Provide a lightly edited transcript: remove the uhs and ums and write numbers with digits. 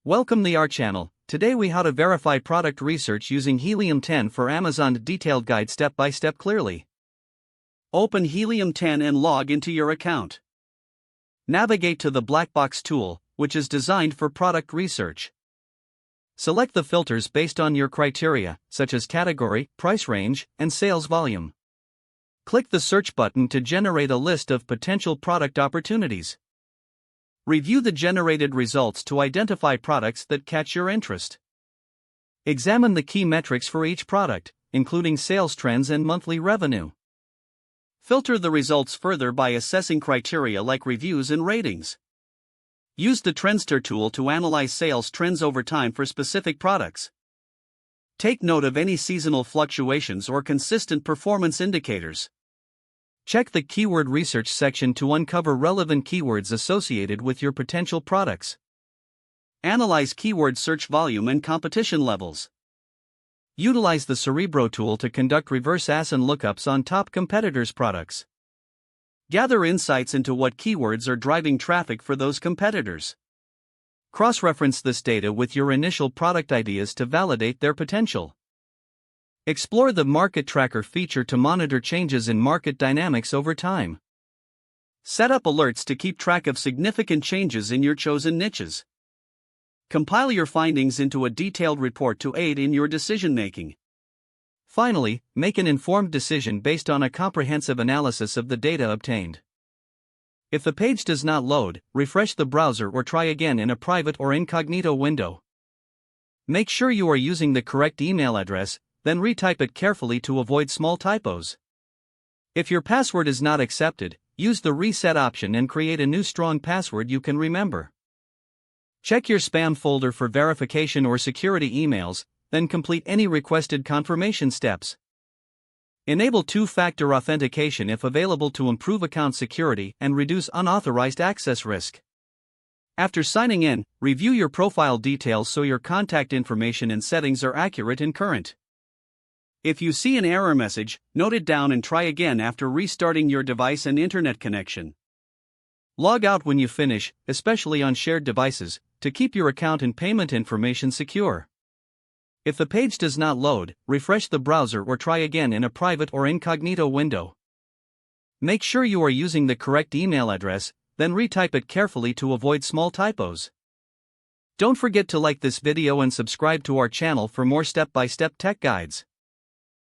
Welcome to our channel. Today we how to verify product research using Helium 10 for Amazon. Detailed guide step by step clearly. Open Helium 10 and log into your account. Navigate to the black box tool, which is designed for product research. Select the filters based on your criteria, such as category, price range, and sales volume. Click the search button to generate a list of potential product opportunities. Review the generated results to identify products that catch your interest. Examine the key metrics for each product, including sales trends and monthly revenue. Filter the results further by assessing criteria like reviews and ratings. Use the Trendster tool to analyze sales trends over time for specific products. Take note of any seasonal fluctuations or consistent performance indicators. Check the keyword research section to uncover relevant keywords associated with your potential products. Analyze keyword search volume and competition levels. Utilize the Cerebro tool to conduct reverse ASIN lookups on top competitors' products. Gather insights into what keywords are driving traffic for those competitors. Cross-reference this data with your initial product ideas to validate their potential. Explore the Market Tracker feature to monitor changes in market dynamics over time. Set up alerts to keep track of significant changes in your chosen niches. Compile your findings into a detailed report to aid in your decision-making. Finally, make an informed decision based on a comprehensive analysis of the data obtained. If the page does not load, refresh the browser or try again in a private or incognito window. Make sure you are using the correct email address, then retype it carefully to avoid small typos. If your password is not accepted, use the reset option and create a new strong password you can remember. Check your spam folder for verification or security emails, then complete any requested confirmation steps. Enable two-factor authentication if available to improve account security and reduce unauthorized access risk. After signing in, review your profile details so your contact information and settings are accurate and current. If you see an error message, note it down and try again after restarting your device and internet connection. Log out when you finish, especially on shared devices, to keep your account and payment information secure. If the page does not load, refresh the browser or try again in a private or incognito window. Make sure you are using the correct email address, then retype it carefully to avoid small typos. Don't forget to like this video and subscribe to our channel for more step-by-step tech guides.